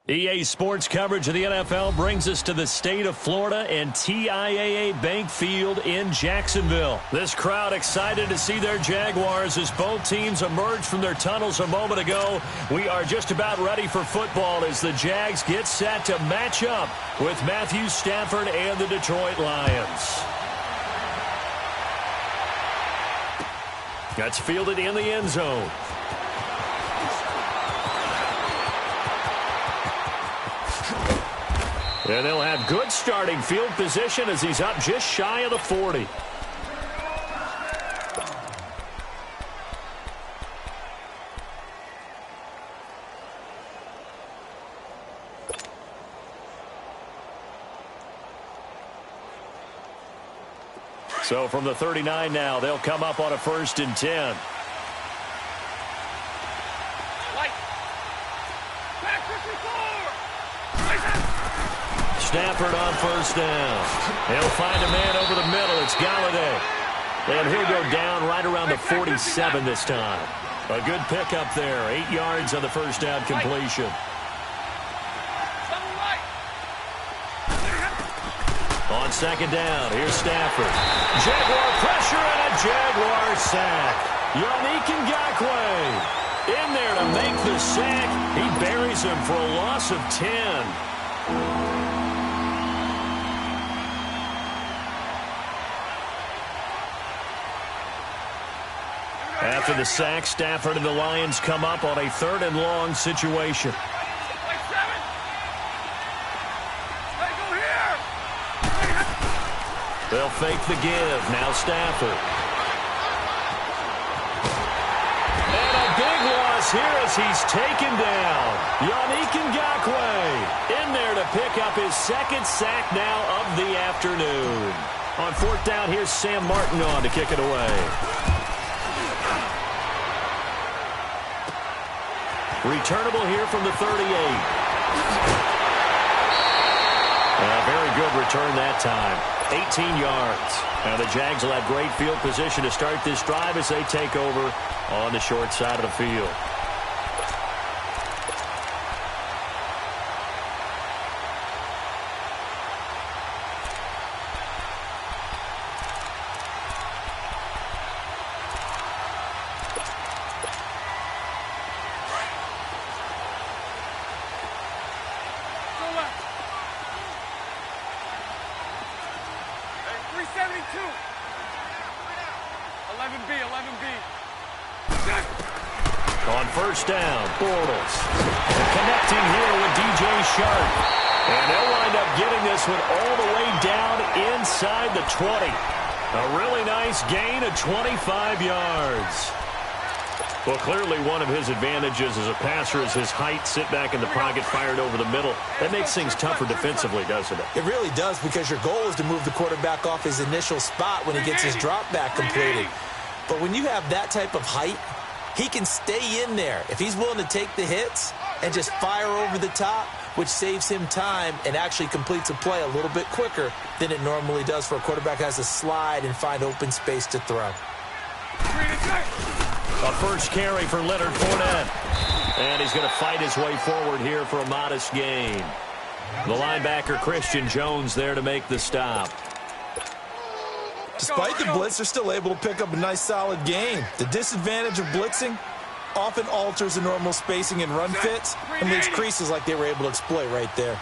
EA Sports coverage of the NFL brings us to the state of Florida and TIAA Bank Field in Jacksonville. This crowd excited to see their Jaguars as both teams emerged from their tunnels a moment ago. We are just about ready for football as the Jags get set to match up with Matthew Stafford and the Detroit Lions. That's fielded in the end zone. And they'll have good starting field position as he's up just shy of the 40. So from the 39 now, they'll come up on a 1st and 10. Stafford on 1st down. He'll find a man over the middle. It's Galladay. And he'll go down right around the 47 this time. A good pickup there. 8 yards on the 1st down completion. On 2nd down, here's Stafford. Jaguar pressure and a Jaguar sack. Yannick Ngakoue in there to make the sack. He buries him for a loss of 10. After the sack, Stafford and the Lions come up on a 3rd and long situation. They'll fake the give. Now Stafford. And a big loss here as he's taken down. Yannick Ngakoue in there to pick up his 2nd sack now of the afternoon. On 4th down, here's Sam Martin on to kick it away. Returnable here from the 38. A very good return that time. 18 yards. Now the Jags will have great field position to start this drive as they take over on the short side of the field. On 1st down, Bortles. Connecting here with DJ Sharp. And they'll wind up getting this one all the way down inside the 20. A really nice gain of 25 yards. Well, clearly one of his advantages as a passer is his height. Sit back in the pocket, fired over the middle. That makes things tougher defensively, doesn't it? It really does, because your goal is to move the quarterback off his initial spot when he gets his drop back completed. But when you have that type of height, he can stay in there if he's willing to take the hits and just fire over the top, which saves him time and actually completes a play a little bit quicker than it normally does for a quarterback who has to slide and find open space to throw. A first carry for Leonard Fournette. And he's going to fight his way forward here for a modest gain. The linebacker, Christian Jones, there to make the stop. Despite the blitz, they're still able to pick up a nice, solid gain. The disadvantage of blitzing often alters the normal spacing and run fits and leaves creases like they were able to exploit right there.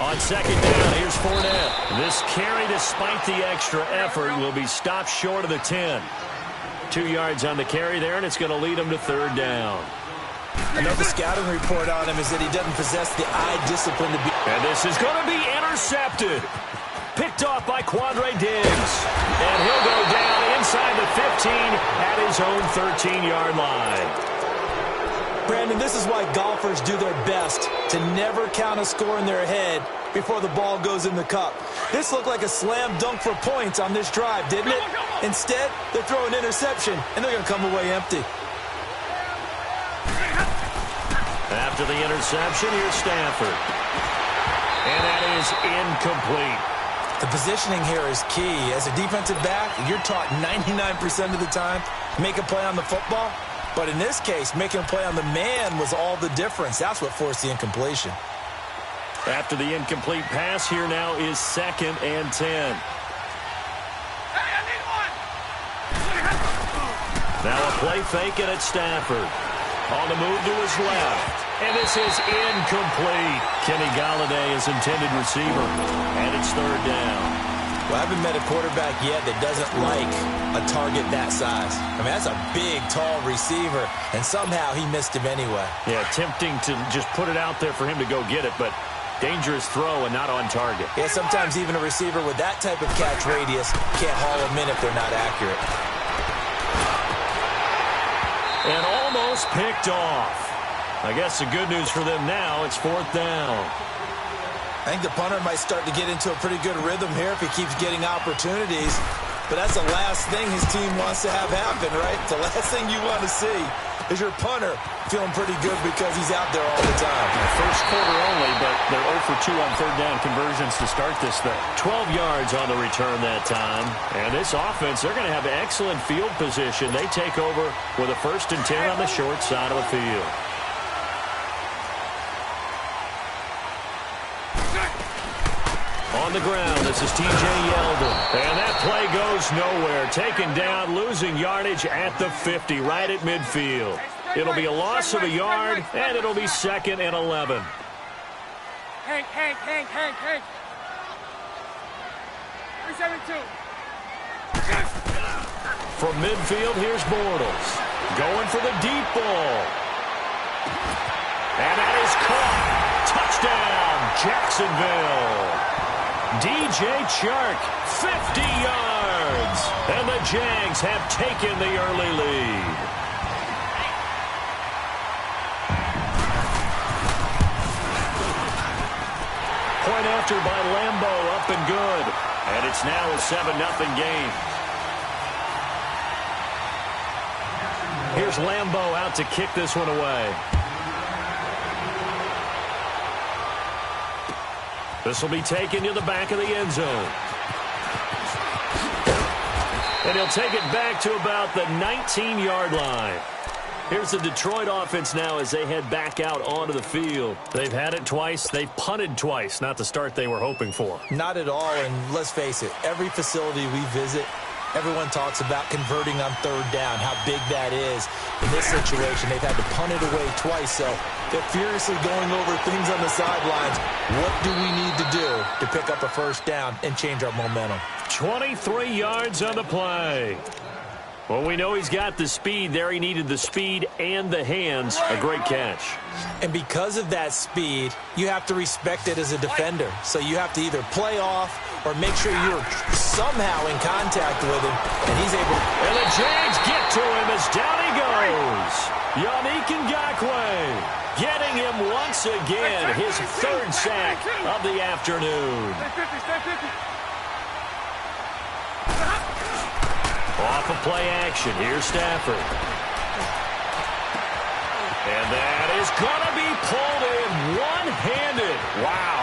On 2nd down, here's Fournette. This carry, despite the extra effort, will be stopped short of the 10. 2 yards on the carry there, and it's going to lead him to 3rd down. Another scouting report on him is that he doesn't possess the eye discipline to be... And this is going to be intercepted. Picked off by Quandre Diggs. And he'll go down inside the 15 at his own 13-yard line. Brandon, this is why golfers do their best to never count a score in their head before the ball goes in the cup. This looked like a slam dunk for points on this drive, didn't it? Instead, they throw an interception, and they're going to come away empty. After the interception, here's Stafford. And that is incomplete. The positioning here is key. As a defensive back, you're taught 99% of the time, make a play on the football. But in this case, making a play on the man was all the difference. That's what forced the incompletion. After the incomplete pass, here now is 2nd and 10. Hey, I need one. Now a play fake it at Stafford. On the move to his left. And this is incomplete. Kenny Galladay is intended receiver. And it's 3rd down. Well, I haven't met a quarterback yet that doesn't like a target that size. I mean, that's a big, tall receiver, and somehow he missed him anyway. Yeah, tempting to just put it out there for him to go get it, but dangerous throw and not on target. Yeah, sometimes even a receiver with that type of catch radius can't haul them in if they're not accurate. And almost picked off. I guess the good news for them now, it's 4th down. I think the punter might start to get into a pretty good rhythm here if he keeps getting opportunities. But that's the last thing his team wants to have happen, right? The last thing you want to see is your punter feeling pretty good because he's out there all the time. First quarter only, but they're 0 for 2 on 3rd down conversions to start this thing. 12 yards on the return that time. And this offense, they're going to have excellent field position. They take over with a 1st and 10 on the short side of the field. On the ground, this is T.J. Yeldon. And that play goes nowhere. Taken down, losing yardage at the 50, right at midfield. It'll be a loss of a yard, and it'll be 2nd and 11. Hank. 372. From midfield, here's Bortles. Going for the deep ball. And that is caught. Touchdown, Jacksonville. DJ Chark, 50 yards. And the Jags have taken the early lead. Point after by Lambo, up and good. And it's now a 7-0 game. Here's Lambo out to kick this one away. This will be taken to the back of the end zone. And he'll take it back to about the 19-yard line. Here's the Detroit offense now as they head back out onto the field. They've had it twice. They've punted twice. Not the start they were hoping for. Not at all, and let's face it, every facility we visit, everyone talks about converting on 3rd down, how big that is. In this situation, they've had to punt it away twice, so they're furiously going over things on the sidelines. What do we need to do to pick up a 1st down and change our momentum? 23 yards on the play. Well, we know he's got the speed there. He needed the speed and the hands. A great catch. And because of that speed, you have to respect it as a defender. So you have to either play off or make sure you're somehow in contact with him, and he's able to... And the Jags get to him as down he goes. Yannick Ngakoue getting him once again, his 3rd sack of the afternoon. Off of play action, here's Stafford. And that is going to be pulled in one-handed. Wow.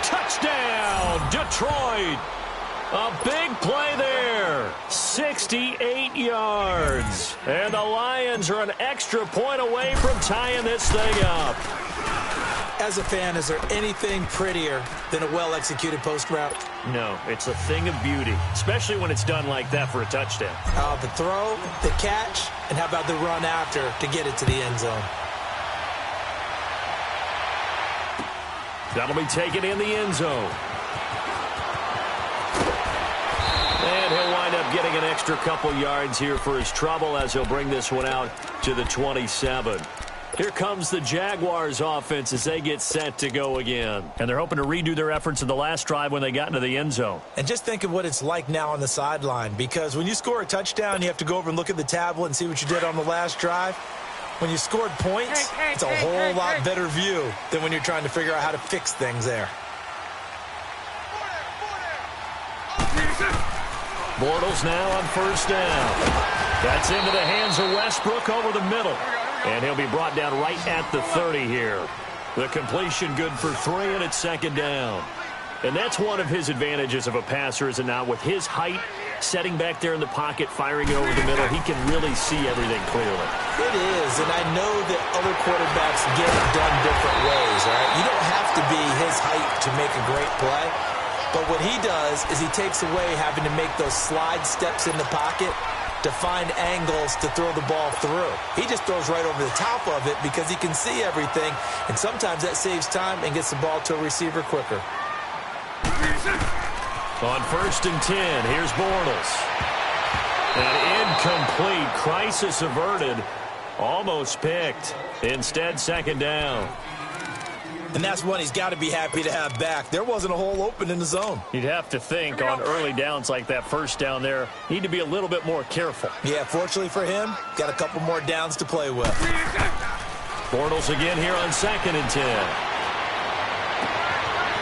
Touchdown, Detroit. A big play there. 68 yards. And the Lions are an extra point away from tying this thing up. As a fan, is there anything prettier than a well-executed post route? No, it's a thing of beauty, especially when it's done like that for a touchdown. The throw, the catch, and how about the run after to get it to the end zone? That'll be taken in the end zone. And he'll wind up getting an extra couple yards here for his trouble as he'll bring this one out to the 27. Here comes the Jaguars offense as they get set to go again. And they're hoping to redo their efforts in the last drive when they got into the end zone. And just think of what it's like now on the sideline, because when you score a touchdown, you have to go over and look at the tablet and see what you did on the last drive. When you scored points, it's a whole lot better view than when you're trying to figure out how to fix things there. Bortles now on first down. That's into the hands of Westbrook over the middle. And he'll be brought down right at the 30 here. The completion good for 3, and it's second down. And that's one of his advantages of a passer, is it not? With his height, setting back there in the pocket, firing it over the middle, he can really see everything clearly. It is, and I know that other quarterbacks get it done different ways, right? You don't have to be his height to make a great play. But what he does is he takes away having to make those slide steps in the pocket to find angles to throw the ball through. He just throws right over the top of it because he can see everything, and sometimes that saves time and gets the ball to a receiver quicker. On first and 10, here's Bortles. An incomplete, crisis averted, almost picked. Instead, second down. And that's one he's got to be happy to have back. There wasn't a hole open in the zone. You'd have to think on early downs like that first down there, need to be a little bit more careful. Yeah, fortunately for him, got a couple more downs to play with. Bortles again here on second and 10.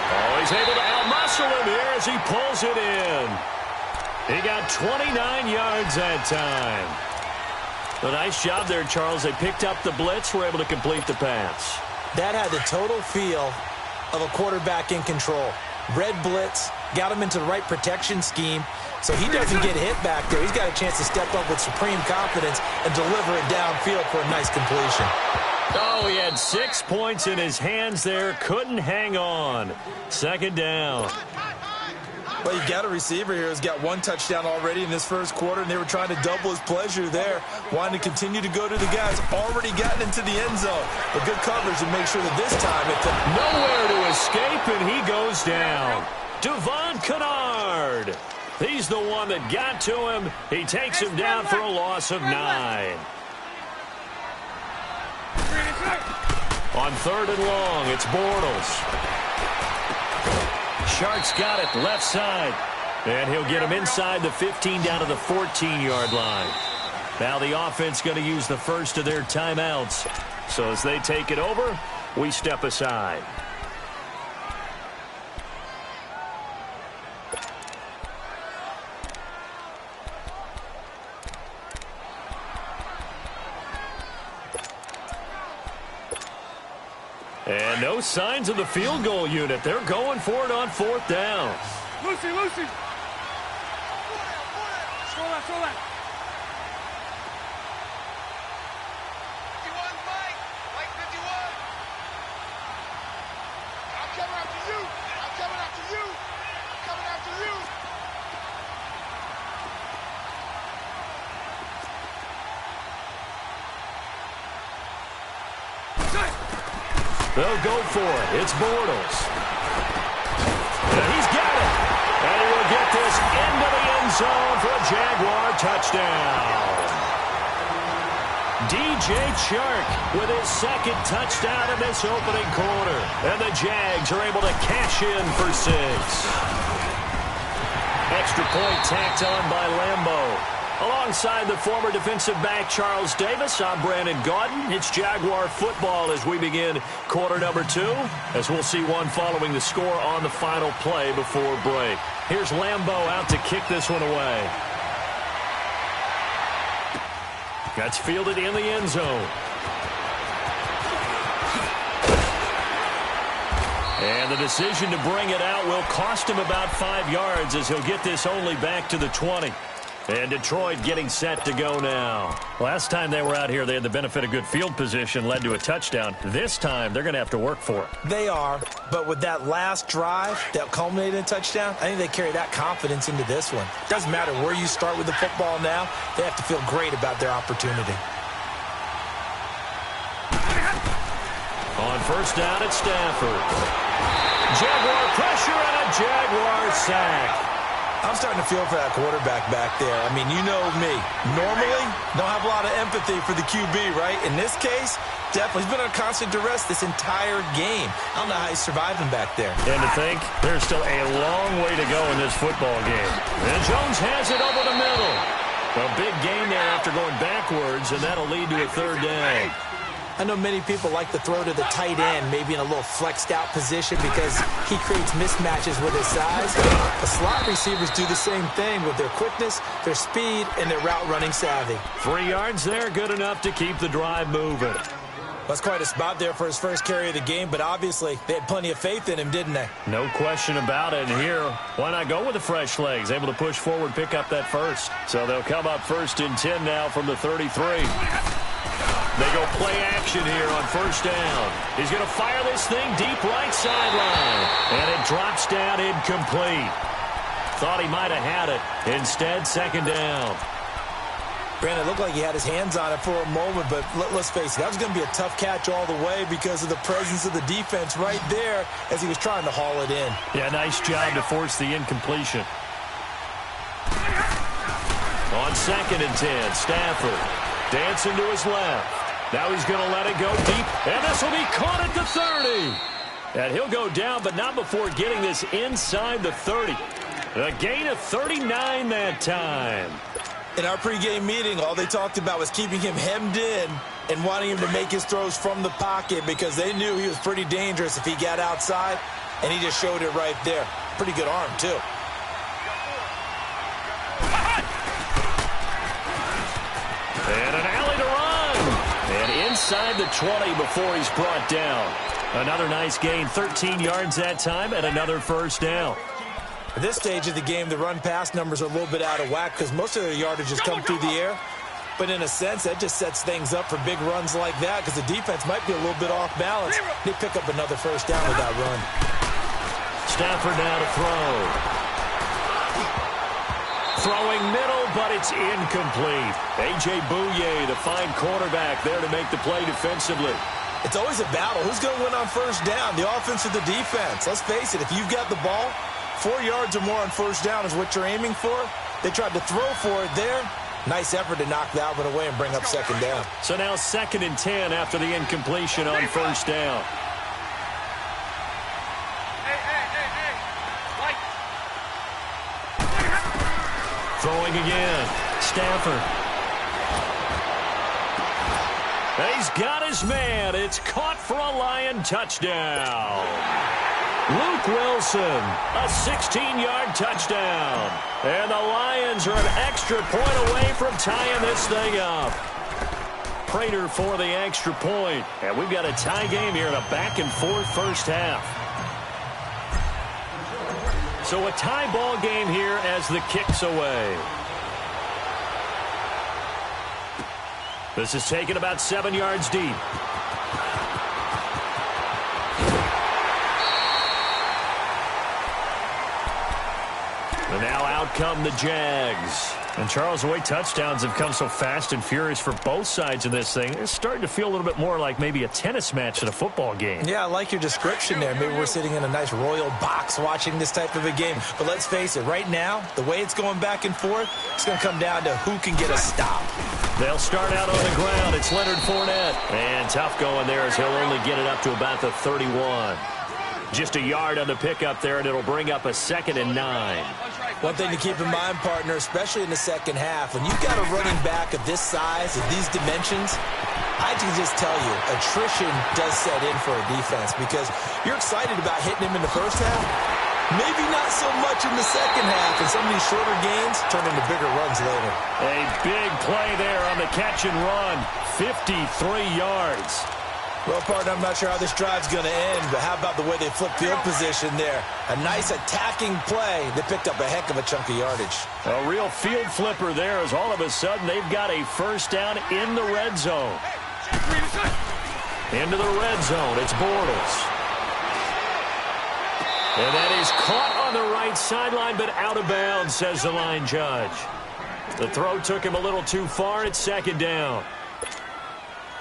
Oh, he's able to outmuscle him here as he pulls it in. He got 29 yards that time. A nice job there, Charles. They picked up the blitz, were able to complete the pass. That had the total feel of a quarterback in control. Red blitz, got him into the right protection scheme, so he doesn't get hit back there. He's got a chance to step up with supreme confidence and deliver it downfield for a nice completion. Oh, he had 6 points in his hands there. Couldn't hang on. Second down. Well, you've got a receiver here who's got 1 touchdown already in this first quarter, and they were trying to double his pleasure there, wanting to continue to go to the guys already gotten into the end zone. But good coverage to make sure that this time it's nowhere to escape, and he goes down. Devon Kennard. He's the one that got to him. He takes him down for a loss of 9. On third and long, it's Bortles. Shark's got it left side. And he'll get him inside the 15 down to the 14-yard line. Now the offense going to use the first of their timeouts. So as they take it over, we step aside. And no signs of the field goal unit. They're going for it on fourth down. Lucy. Throw that. 51, Mike 51. I'm coming after you. They'll go for it. It's Bortles. And he's got it. And he will get this into the end zone for a Jaguar touchdown. DJ Chark with his second touchdown in this opening quarter. And the Jags are able to cash in for 6. Extra point tacked on by Lambeau. Alongside the former defensive back Charles Davis, I'm Brandon Gaudin. It's Jaguar football as we begin quarter number 2, as we'll see one following the score on the final play before break. Here's Lambeau out to kick this one away. That's fielded in the end zone. And the decision to bring it out will cost him about 5 yards, as he'll get this only back to the 20. And Detroit getting set to go now. Last time they were out here, they had the benefit of good field position, led to a touchdown. This time, they're going to have to work for it. They are, but with that last drive that culminated in a touchdown, I think they carry that confidence into this one. Doesn't matter where you start with the football now, they have to feel great about their opportunity. On first down, it's Stafford. Jaguar pressure and a Jaguar sack. I'm starting to feel for that quarterback back there. I mean, you know me. Normally, don't have a lot of empathy for the QB, right? In this case, definitely. He's been under constant duress this entire game. I don't know how he's surviving back there. And to think, there's still a long way to go in this football game. And Jones has it over the middle. A big gain there after going backwards, and that'll lead to a third down. I know many people like to throw to the tight end, maybe in a little flexed out position because he creates mismatches with his size. The slot receivers do the same thing with their quickness, their speed, and their route running savvy. 3 yards there, good enough to keep the drive moving. That's quite a spot there for his first carry of the game, but obviously they had plenty of faith in him, didn't they? No question about it. And here, why not go with the fresh legs? Able to push forward, pick up that first. So they'll come up 1st and 10 now from the 33. They go play action here on 1st down. He's going to fire this thing deep right sideline. And it drops down incomplete. Thought he might have had it. Instead, 2nd down. Brandon, it looked like he had his hands on it for a moment, but let's face it, that was going to be a tough catch all the way because of the presence of the defense right there as he was trying to haul it in. Yeah, nice job to force the incompletion. On 2nd and 10, Stafford dancing to his left. Now he's going to let it go deep, and this will be caught at the 30. And he'll go down, but not before getting this inside the 30. A gain of 39 that time. In our pregame meeting, all they talked about was keeping him hemmed in and wanting him to make his throws from the pocket because they knew he was pretty dangerous if he got outside, and he just showed it right there. Pretty good arm, too. And an alley to run. And inside the 20 before he's brought down. Another nice gain, 13 yards that time, and another 1st down. At this stage of the game, the run-pass numbers are a little bit out of whack because most of their yardage has come through the air. But in a sense, that just sets things up for big runs like that because the defense might be a little bit off balance. They pick up another 1st down with that run. Stafford now to throw. Throwing middle, but it's incomplete. A.J. Bouye, the fine quarterback, there to make the play defensively. It's always a battle. Who's going to win on 1st down, the offense or the defense? Let's face it, if you've got the ball, 4 yards or more on 1st down is what you're aiming for. They tried to throw for it there. Nice effort to knock that one away and bring up 2nd down. So now 2nd and 10 after the incompletion on 1st down. Throwing again. Stafford. He's got his man. It's caught for a Lion touchdown. Luke Wilson, a 16-yard touchdown. And the Lions are an extra point away from tying this thing up. Prater for the extra point. And we've got a tie game here in a back-and-forth 1st half. So a tie ball game here as the kick's away. This is taken about 7 yards deep. And now out come the Jags. And, Charles, the way touchdowns have come so fast and furious for both sides of this thing, it's starting to feel a little bit more like maybe a tennis match than a football game. Yeah, I like your description there. Maybe we're sitting in a nice royal box watching this type of a game. But let's face it, right now, the way it's going back and forth, it's going to come down to who can get a stop. They'll start out on the ground. It's Leonard Fournette. And tough going there as he'll only get it up to about the 31. Just a yard on the pickup there, and it'll bring up a 2nd and 9. One thing to keep in mind, partner, especially in the 2nd half, when you've got a running back of this size, of these dimensions, I can just tell you, attrition does set in for a defense because you're excited about hitting him in the 1st half, maybe not so much in the 2nd half, and some of these shorter gains turn into bigger runs later. A big play there on the catch and run, 53 yards. Well, partner, I'm not sure how this drive's going to end, but how about the way they flip field position there? A nice attacking play. They picked up a heck of a chunk of yardage. A real field flipper there as all of a sudden they've got a 1st down in the red zone. Into the red zone, it's Bortles. And that is caught on the right sideline, but out of bounds, says the line judge. The throw took him a little too far. It's 2nd down.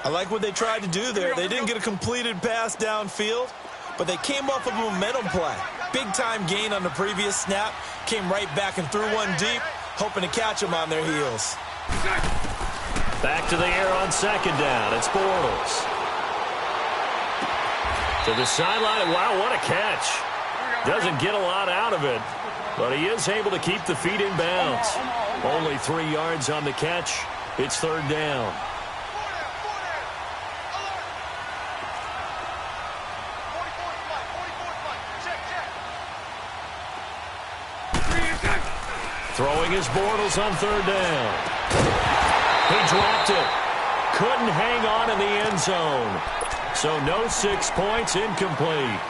I like what they tried to do there. They didn't get a completed pass downfield, but they came off of a momentum play. Big-time gain on the previous snap. Came right back and threw one deep, hoping to catch them on their heels. Back to the air on 2nd down. It's Bortles. To the sideline. Wow, what a catch. Doesn't get a lot out of it, but he is able to keep the feet in bounds. Only 3 yards on the catch. It's 3rd down. Throwing his Bortles on third down. He dropped it. Couldn't hang on in the end zone. So no 6 points, incomplete.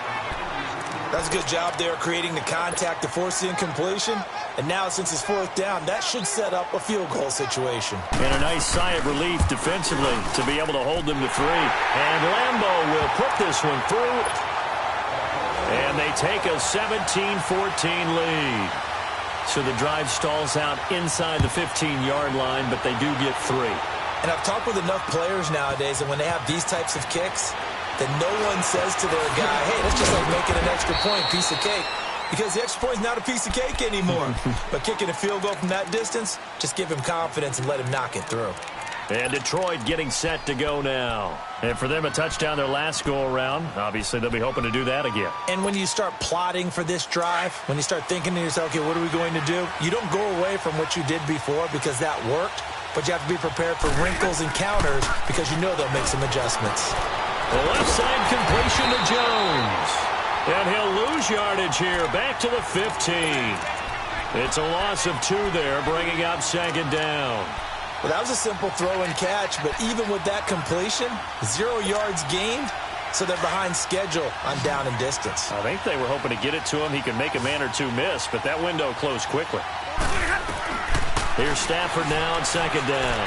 That's a good job there creating the contact to force the incompletion. And now since it's fourth down, that should set up a field goal situation. And a nice sigh of relief defensively to be able to hold them to 3. And Lambeau will put this one through. And they take a 17-14 lead. So the drive stalls out inside the 15-yard line, but they do get 3. And I've talked with enough players nowadays that when they have these types of kicks, that no one says to their guy, hey, that's just like making an extra point, piece of cake. Because the extra point is not a piece of cake anymore. But kicking a field goal from that distance, just give him confidence and let him knock it through. And Detroit getting set to go now. And for them, a touchdown their last go-around. Obviously, they'll be hoping to do that again. And when you start plotting for this drive, when you start thinking to yourself, okay, what are we going to do? You don't go away from what you did before because that worked. But you have to be prepared for wrinkles and counters because you know they'll make some adjustments. The left side completion to Jones. And he'll lose yardage here, back to the 15. It's a loss of 2 there, bringing up second down. Well, that was a simple throw and catch, but even with that completion, 0 yards gained, so they're behind schedule on down and distance. I think they were hoping to get it to him. He could make a man or 2 miss, but that window closed quickly. Here's Stafford now on second down.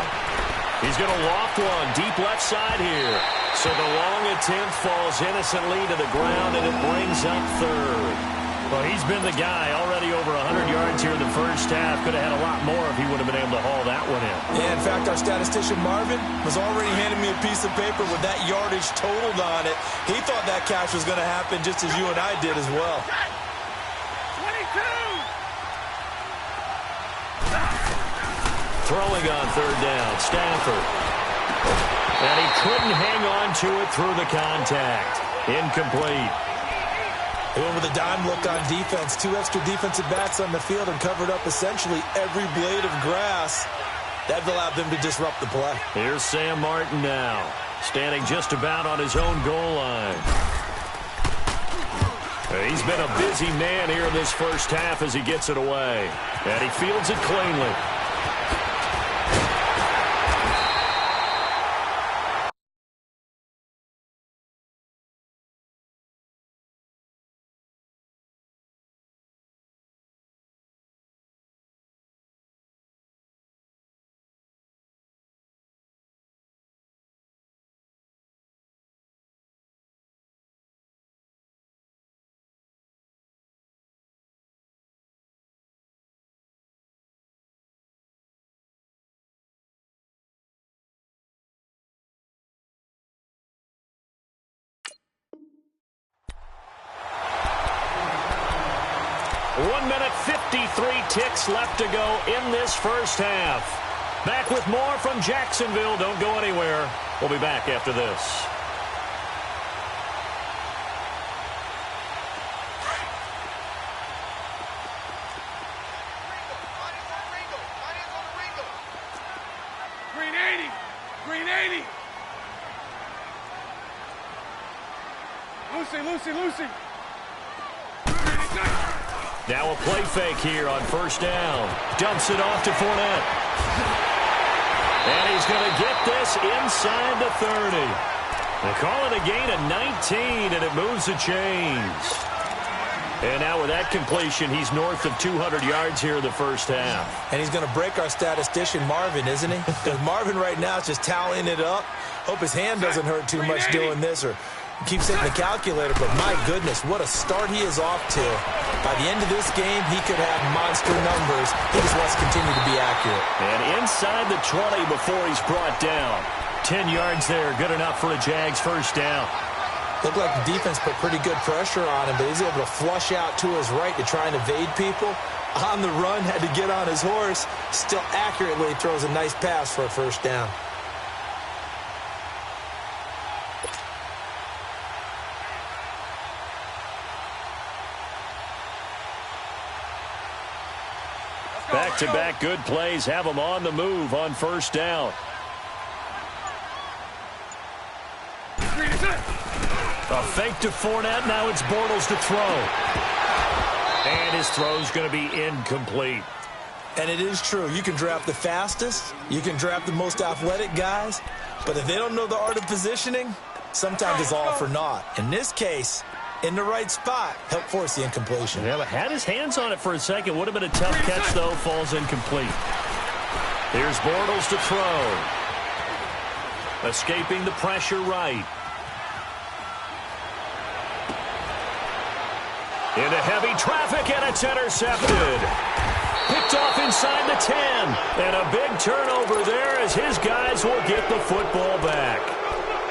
He's going to loft one deep left side here. So the long attempt falls innocently to the ground, and it brings up third. Well, he's been the guy already over 100 yards here in the first half. Could have had a lot more if he would have been able to haul that one in. Yeah, in fact, our statistician Marvin was already handing me a piece of paper with that yardage totaled on it. He thought that catch was going to happen just as you and I did as well. 22! Throwing on third down, Stafford. And he couldn't hang on to it through the contact. Incomplete. They went with a dime look on defense. 2 extra defensive backs on the field and covered up essentially every blade of grass. That allowed them to disrupt the play. Here's Sam Martin now, standing just about on his own goal line. He's been a busy man here in this first half as he gets it away. And he fields it cleanly. One minute, 53 ticks left to go in this first half. Back with more from Jacksonville. Don't go anywhere. We'll be back after this. Green 80! Green 80! Lucy! Now a play fake here on first down. Dumps it off to Fournette. And he's going to get this inside the 30. They call it a gain of 19, and it moves the chains. And now with that completion, he's north of 200 yards here in the first half. And he's going to break our statistician Marvin, isn't he? Because Marvin right now is just tallying it up. Hope his hand doesn't hurt too much doing this or keeps hitting the calculator. But my goodness, what a start he is off to. By the end of this game, he could have monster numbers. He just wants to continue to be accurate. And inside the 20 before he's brought down. 10 yards there, good enough for a Jags first down. Looked like the defense put pretty good pressure on him, but he's able to flush out to his right to try and evade people. On the run, had to get on his horse. Still accurately throws a nice pass for a first down. Back-to-back good plays have him on the move on first down. A fake to Fournette. Now it's Bortles to throw. And his throw's going to be incomplete. And it is true. You can draft the fastest. You can draft the most athletic guys. But if they don't know the art of positioning, sometimes it's all for naught. In this case, in the right spot, helped force the incompletion. Yeah, but had his hands on it for a second. Would have been a tough catch, though. Falls incomplete. Here's Bortles to throw. Escaping the pressure right. Into heavy traffic, and it's intercepted. Picked off inside the 10. And a big turnover there as his guys will get the football back.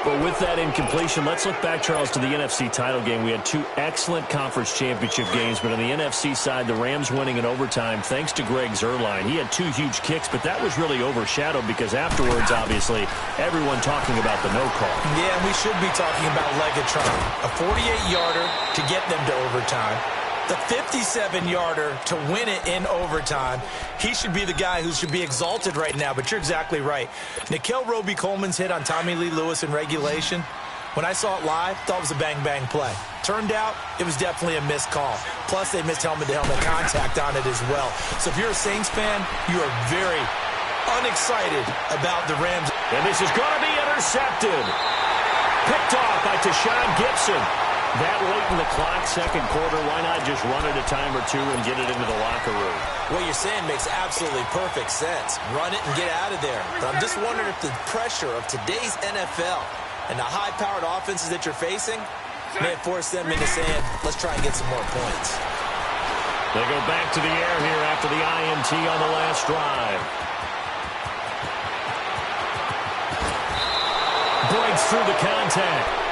But with that incompletion, let's look back, Charles, to the NFC title game. We had two excellent conference championship games, but on the NFC side, the Rams winning in overtime thanks to Greg Zuerlein. He had two huge kicks, but that was really overshadowed because afterwards, obviously, everyone talking about the no call. Yeah, and we should be talking about Legatron. A 48-yarder to get them to overtime. The 57-yarder to win it in overtime. He should be the guy who should be exalted right now, but you're exactly right. Nickell Robey-Coleman's hit on Tommy Lee Lewis in regulation, when I saw it live, thought it was a bang-bang play. Turned out, it was definitely a missed call. Plus, they missed helmet-to-helmet contact on it as well. So if you're a Saints fan, you are very unexcited about the Rams. And this is going to be intercepted. Picked off by Tashawn Gibson. That late in the clock, second quarter, why not just run it a time or two and get it into the locker room? What you're saying makes absolutely perfect sense. Run it and get out of there. But I'm just wondering if the pressure of today's NFL and the high-powered offenses that you're facing may force them into saying, let's try and get some more points. They go back to the air here after the INT on the last drive. Breaks through the contact.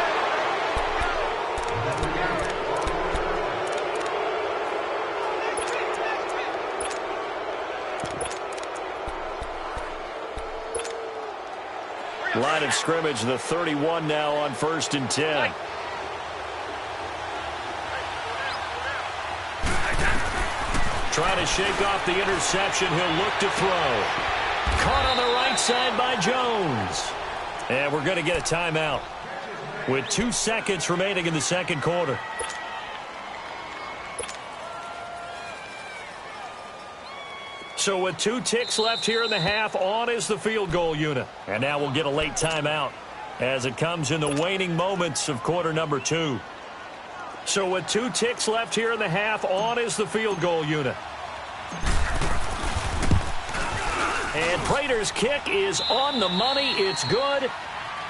Line of scrimmage, the 31 now on 1st and 10. Trying to shake off the interception. He'll look to throw. Caught on the right side by Jones. And we're going to get a timeout with 2 seconds remaining in the second quarter. So with 2 ticks left here in the half, on is the field goal unit. And now we'll get a late timeout as it comes in the waning moments of quarter number 2. So with 2 ticks left here in the half, on is the field goal unit. And Prater's kick is on the money. It's good.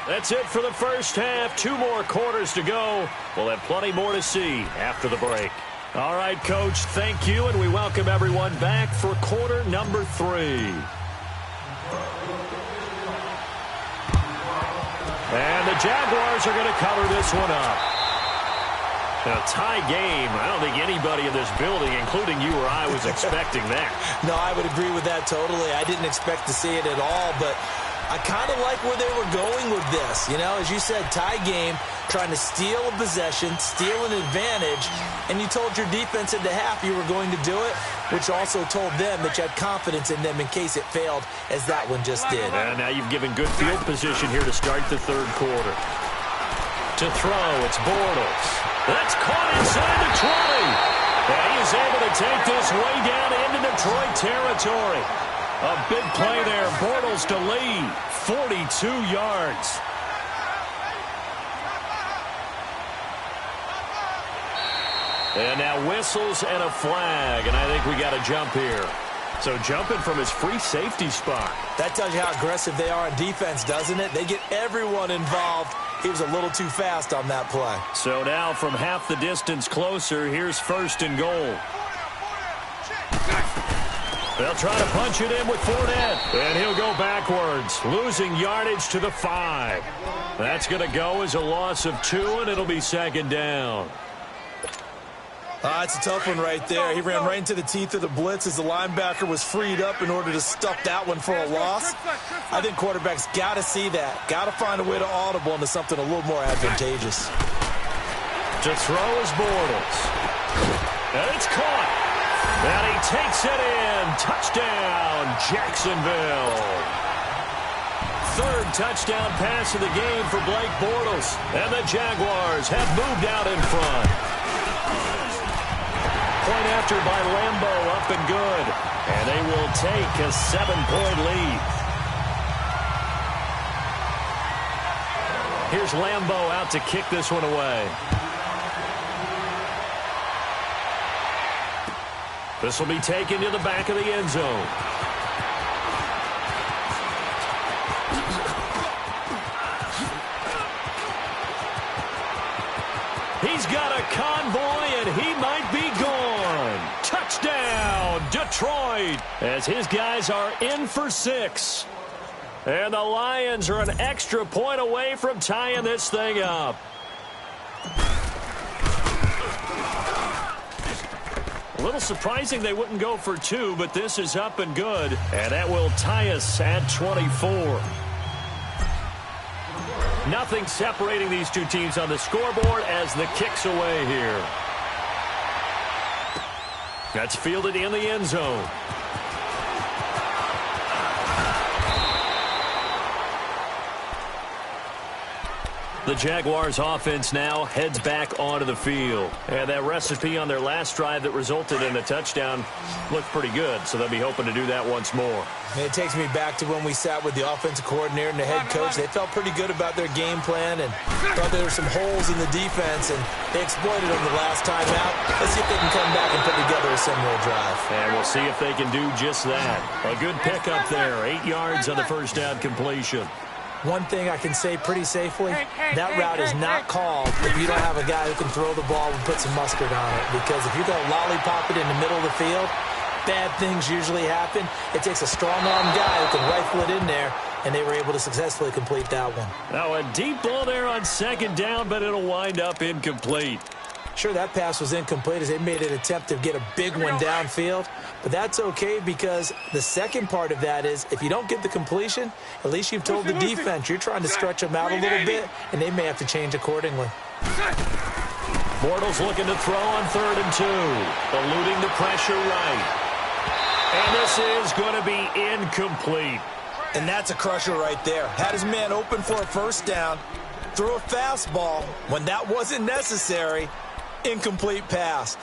That's it for the first half. 2 more quarters to go. We'll have plenty more to see after the break. All right, Coach, thank you, and we welcome everyone back for quarter number 3. And the Jaguars are going to cover this one up. A tie game. I don't think anybody in this building, including you or I, was expecting that. No, I would agree with that totally. I didn't expect to see it at all, but I kind of like where they were going with this. You know, as you said, tie game, trying to steal a possession, steal an advantage, and you told your defense at the half you were going to do it, which also told them that you had confidence in them in case it failed, as that one just did. And now you've given good field position here to start the third quarter. To throw, it's Bortles. That's caught inside the 20. And he is able to take this way down into Detroit territory. A big play there. Bortles to lead. 42 yards. And now whistles and a flag. And I think we got a jump here. So jumping from his free safety spot. That tells you how aggressive they are on defense, doesn't it? They get everyone involved. He was a little too fast on that play. So now from half the distance closer, here's 1st and goal. They'll try to punch it in with Fournette. And he'll go backwards, losing yardage to the 5. That's going to go as a loss of 2, and it'll be 2nd down. It's a tough one right there. He ran right into the teeth of the blitz as the linebacker was freed up in order to stuff that one for a loss. I think quarterbacks got to see that. Got to find a way to audible into something a little more advantageous. To throw is Bortles. And it's caught. And he takes it in. Touchdown, Jacksonville. 3rd touchdown pass of the game for Blake Bortles. And the Jaguars have moved out in front. Point after by Lambeau up up and good. And they will take a 7-point lead. Here's Lambeau out to kick this one away. This will be taken to the back of the end zone. He's got a convoy, and he might be gone. Touchdown, Detroit, as his guys are in for 6. And the Lions are an extra point away from tying this thing up. A little surprising they wouldn't go for 2, but this is up and good. And that will tie us at 24. Nothing separating these two teams on the scoreboard as the kick's away here. That's fielded in the end zone. The Jaguars offense now heads back onto the field. And that recipe on their last drive that resulted in a touchdown looked pretty good, so they'll be hoping to do that once more. It takes me back to when we sat with the offensive coordinator and the head coach. They felt pretty good about their game plan and thought there were some holes in the defense, and they exploited them the last time out. Let's see if they can come back and put together a similar drive. And we'll see if they can do just that. A good pickup there, 8 yards on the first down completion. One thing I can say pretty safely, that route is not called if you don't have a guy who can throw the ball and put some mustard on it. Because if you're going to lollipop it in the middle of the field, bad things usually happen. It takes a strong-arm guy who can rifle it in there, and they were able to successfully complete that one. Now a deep ball there on second down, but it'll wind up incomplete. Sure, that pass was incomplete as they made an attempt to get a big one downfield, but that's okay because the second part of that is if you don't get the completion, at least you've told the defense you're trying to stretch them out a little bit, and they may have to change accordingly. Bortles looking to throw on 3rd and 2, eluding the pressure right. And this is going to be incomplete. And that's a crusher right there. Had his man open for a first down, threw a fastball when that wasn't necessary. Incomplete pass.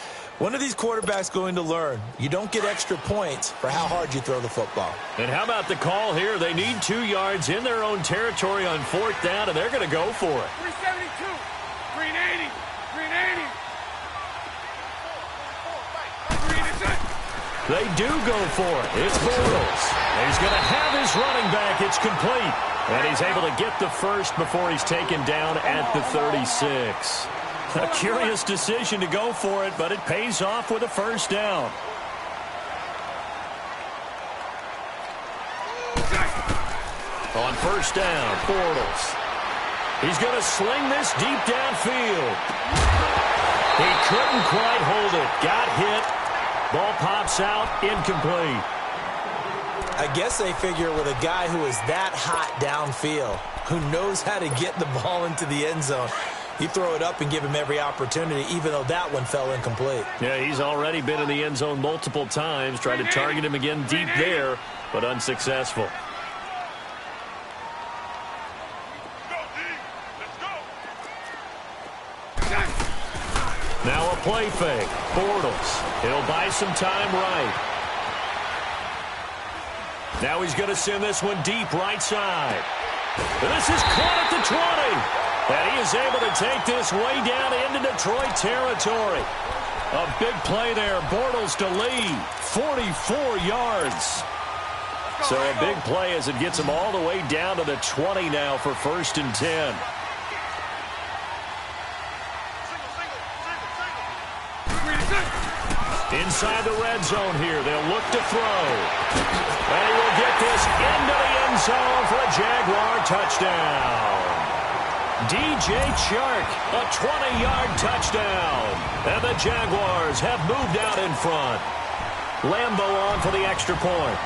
When are these quarterbacks going to learn? You don't get extra points for how hard you throw the football. And how about the call here? They need 2 yards in their own territory on 4th down, and they're going to go for it. 372, 380, 380. They do go for it. It's Bortles. He's going to have his running back. It's complete. And he's able to get the first before he's taken down at the 36. A curious decision to go for it, but it pays off with a first down. On first down, Bortles. He's going to sling this deep downfield. He couldn't quite hold it. Got hit. Ball pops out, incomplete. I guess they figure with a guy who is that hot downfield, who knows how to get the ball into the end zone, you throw it up and give him every opportunity, even though that one fell incomplete. Yeah, he's already been in the end zone multiple times, tried to target him again deep there, but unsuccessful. Now a play fake. Bortles. He'll buy some time right. Now he's going to send this one deep right side. This is caught at the 20. And he is able to take this way down into Detroit territory. A big play there. Bortles to lead. 44 yards. So a big play as it gets him all the way down to the 20 now for 1st and 10. Inside the red zone here. They'll look to throw. And he will get this into the end zone for a Jaguar touchdown. DJ Chark, a 20-yard touchdown. And the Jaguars have moved out in front. Lambeau on for the extra point.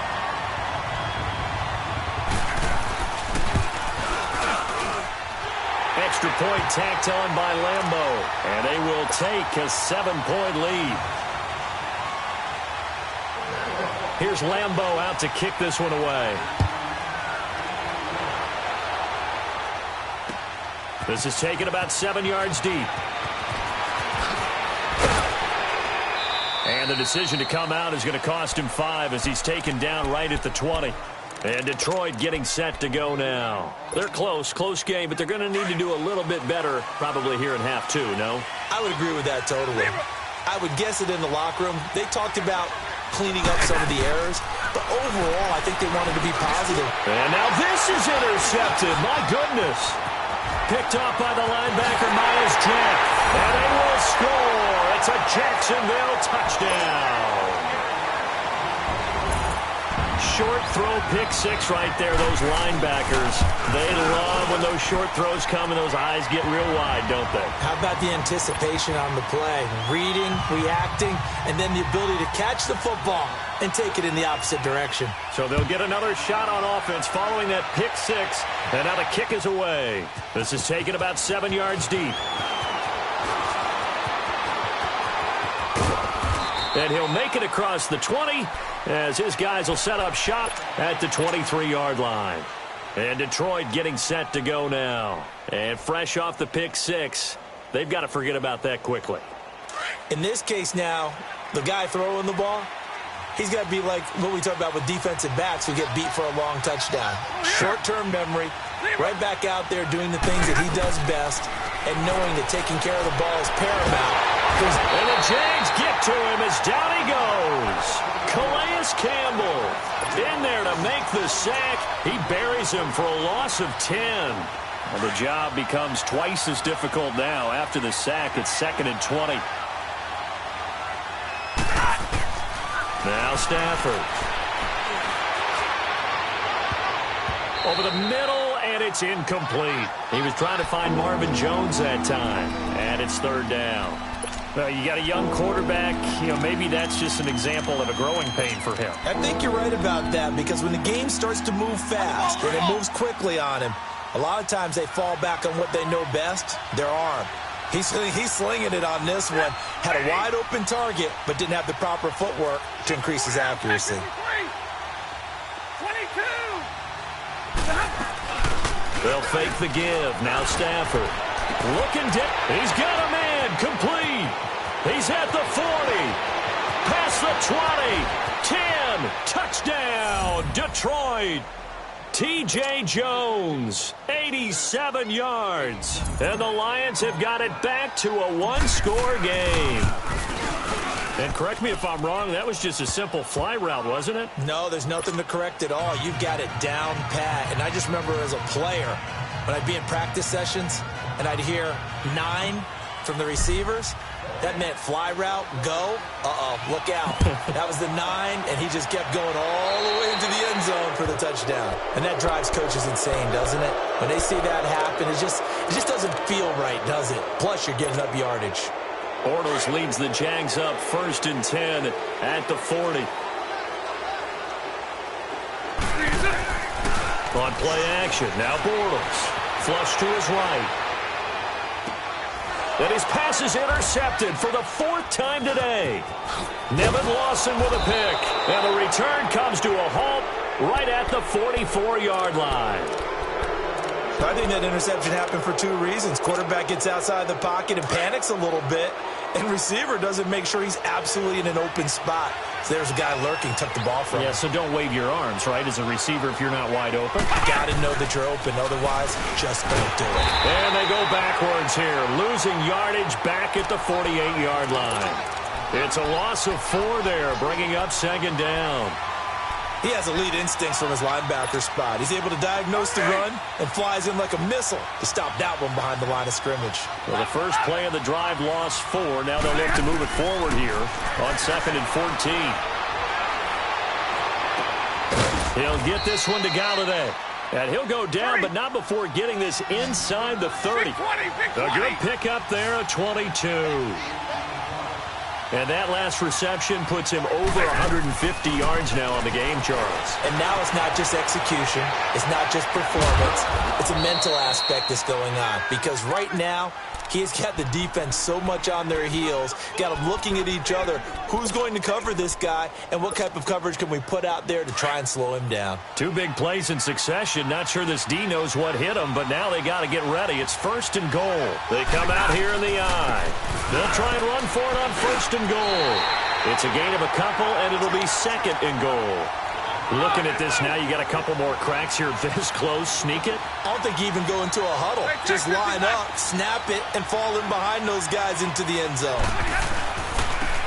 Extra point tacked on by Lambeau. And they will take a 7-point lead. Here's Lambeau out to kick this one away. This is taken about 7 yards deep. And And the decision to come out is going to cost him 5 as he's taken down right at the 20. And Detroit getting set to go now. They're close game, but they're going to need to do a little bit better probably here in half 2, no? I would agree with that totally. I would guess it in the locker room. They talked about cleaning up some of the errors, but overall, I think they wanted to be positive. And now this is intercepted. My goodness. Picked off by the linebacker, Miles Jack. And they will score. It's a Jacksonville touchdown. Short throw, pick 6 right there, those linebackers. They love when those short throws come and those eyes get real wide, don't they? How about the anticipation on the play? Reading, reacting, and then the ability to catch the football and take it in the opposite direction. So they'll get another shot on offense following that pick 6, and now the kick is away. This is taken about 7 yards deep. And he'll make it across the 20 as his guys will set up shop at the 23-yard line. And Detroit getting set to go now. And fresh off the pick 6, they've got to forget about that quickly. In this case now, the guy throwing the ball, he's got to be like what we talk about with defensive backs who get beat for a long touchdown. Short-term memory, right back out there doing the things that he does best and knowing that taking care of the ball is paramount. And the Jags get to him as down he goes. Calais Campbell in there to make the sack. He buries him for a loss of 10. And the job becomes twice as difficult now after the sack. It's 2nd and 20. Now Stafford. Over the middle, and it's incomplete. He was trying to find Marvin Jones that time. And it's 3rd down. You got a young quarterback, maybe that's just an example of a growing pain for him. I think you're right about that because when the game starts to move fast and it moves quickly on him, a lot of times they fall back on what they know best, their arm. He's slinging it on this one. Had a wide open target, but didn't have the proper footwork to increase his accuracy. 22. They'll fake the give. Now Stafford. Looking deep. He's got a man. Complete. He's at the 40. Past the 20. 10. Touchdown. Detroit. T.J. Jones. 87 yards. And the Lions have got it back to a one-score game. And correct me if I'm wrong, that was just a simple fly route, wasn't it? No, there's nothing to correct at all. You've got it down pat. And I just remember as a player, when I'd be in practice sessions, and I'd hear 9 from the receivers, that meant fly route, go, look out. That was the 9, and he just kept going all the way into the end zone for the touchdown. And that drives coaches insane, doesn't it? When they see that happen, it just doesn't feel right, does it? Plus, you're giving up yardage. Bortles leads the Jags up 1st and 10 at the 40. On play action, now Bortles. Flush to his right. And his pass is intercepted for the 4th time today. Nevin Lawson with a pick. And the return comes to a halt right at the 44-yard line. I think that interception happened for 2 reasons. Quarterback gets outside the pocket and panics a little bit. And receiver doesn't make sure he's absolutely in an open spot. So there's a guy lurking, took the ball from him. Yeah, so don't wave your arms, right, as a receiver if you're not wide open. Got to know that you're open. Otherwise, just don't do it. And they go backwards here, losing yardage back at the 48-yard line. It's a loss of 4 there, bringing up 2nd down. He has elite instincts from his linebacker spot. He's able to diagnose the run and flies in like a missile to stop that one behind the line of scrimmage. Well, the first play of the drive lost 4. Now they'll look to move it forward here on 2nd and 14. He'll get this one to Galladay. And he'll go down, but not before getting this inside the 30. A good pickup there at 22. And that last reception puts him over 150 yards now on the game, Charles. And now it's not just execution. It's not just performance. It's a mental aspect that's going on. Because right now, he has got the defense so much on their heels, got them looking at each other. Who's going to cover this guy, and what type of coverage can we put out there to try and slow him down? 2 big plays in succession. Not sure this D knows what hit him, but now they got to get ready. It's 1st and goal. They come out here in the I. They'll try and run for it on 1st and goal. It's a gain of a couple, and it'll be second and goal. Looking at this now, you got a couple more cracks here this close. Sneak it. I don't think you even go into a huddle. Just line up, snap it, and fall in behind those guys into the end zone.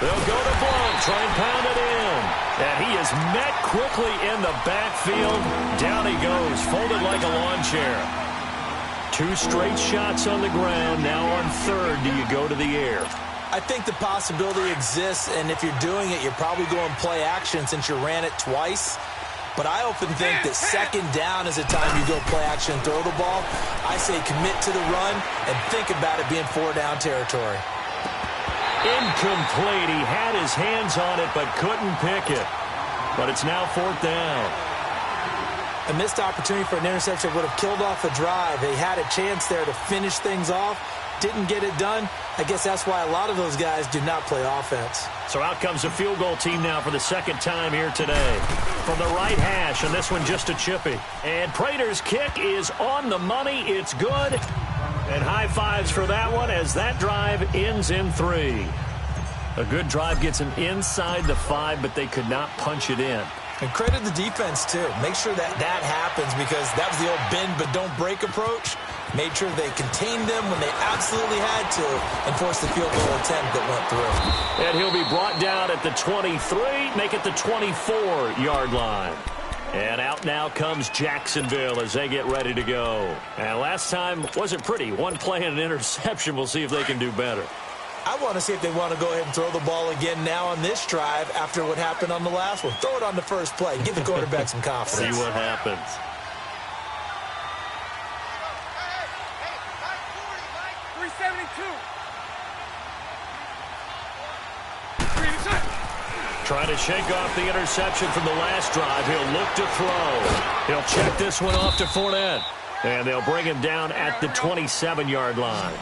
They'll go to Blount, try and pound it in. And he is met quickly in the backfield. Down he goes, folded like a lawn chair. 2 straight shots on the ground. Now on third, do you go to the air? I think the possibility exists, and if you're doing it, you're probably going play action since you ran it twice. But I often think that second down is the time you go play action and throw the ball. I say commit to the run and think about it being 4-down territory. Incomplete. He had his hands on it but couldn't pick it. But it's now 4th down. A missed opportunity for an interception would have killed off a drive. They had a chance there to finish things off. Didn't get it done. I guess that's why a lot of those guys do not play offense. So out comes the field goal team now for the second time here today. From the right hash, and this one just a chippy. And Prater's kick is on the money. It's good. And high fives for that one as that drive ends in 3. A good drive gets them inside the 5, but they could not punch it in. And credit the defense, too. Make sure that that happens because that was the old bend but don't break approach. Made sure they contained them when they absolutely had to and forced the field goal attempt that went through. And he'll be brought down at the 23, make it the 24-yard line. And out now comes Jacksonville as they get ready to go. And last time wasn't pretty. One play and an interception. We'll see if they can do better. I want to see if they want to go ahead and throw the ball again now on this drive after what happened on the last one. Throw it on the first play. Give the quarterback some confidence. See what happens. Trying to shake off the interception from the last drive. He'll look to throw. He'll check this one off to Fournette. And they'll bring him down at the 27-yard line.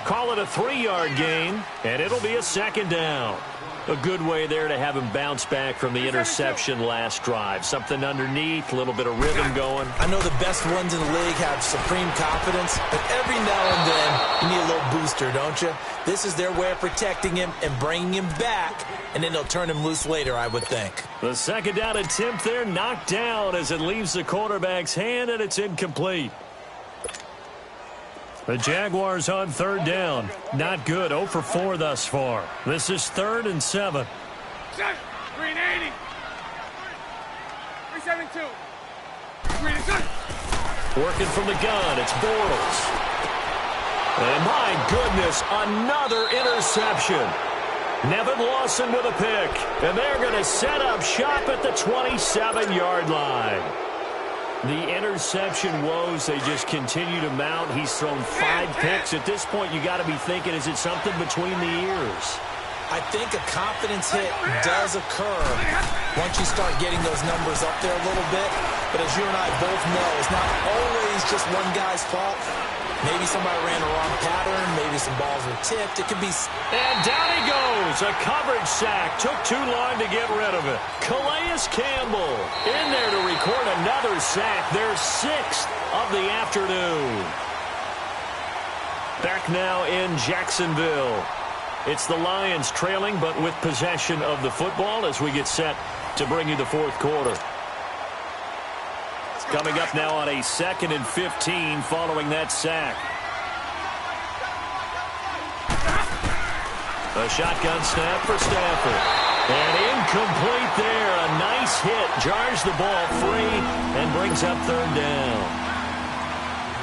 Call it a 3-yard gain, and it'll be a second down. A good way there to have him bounce back from the interception last drive. Something underneath, a little bit of rhythm going. I know the best ones in the league have supreme confidence, but every now and then you need a little booster, don't you? This is their way of protecting him and bringing him back, and then they'll turn him loose later, I would think. The second down attempt there knocked down as it leaves the quarterback's hand, and it's incomplete. The Jaguars on third down. Not good. 0 for 4 thus far. This is 3rd and 7. Green 80. 372. Green is good. Working from the gun. It's Bortles. And my goodness, another interception. Nevin Lawson with a pick. And they're going to set up shop at the 27-yard line. The interception woes, they just continue to mount. He's thrown 5 picks. At this point, you got to be thinking, is it something between the ears? I think a confidence hit does occur once you start getting those numbers up there a little bit. But as you and I both know, it's not always just one guy's fault. Maybe somebody ran the wrong pattern. Maybe some balls were tipped. It could be... And down he goes. A coverage sack. Took too long to get rid of it. Calais Campbell in there to record another sack. Their 6th of the afternoon. Back now in Jacksonville. It's the Lions trailing, but with possession of the football as we get set to bring you the 4th quarter. Coming up now on a 2nd and 15 following that sack. A shotgun snap for Stafford. And incomplete there. A nice hit. Jars the ball free and brings up 3rd down.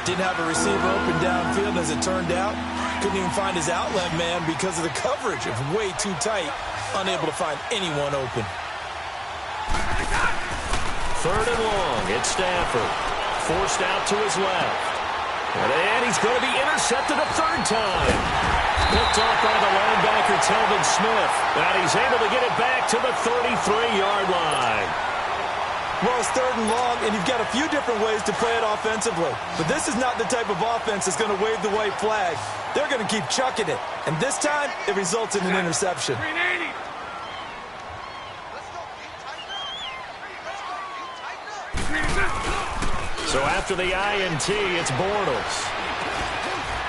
Didn't have a receiver open downfield as it turned out. Couldn't even find his outlet man because of the coverage. It was way too tight. Unable to find anyone open. 3rd and long. It's Stafford. Forced out to his left. And he's going to be intercepted a 3rd time. Picked off by the linebacker, Telvin Smith. And he's able to get it back to the 33-yard line. Well, it's 3rd and long, and you've got a few different ways to play it offensively. But this is not the type of offense that's going to wave the white flag. They're going to keep chucking it. And this time, it results in an interception. Green 80. So after the INT, it's Bortles.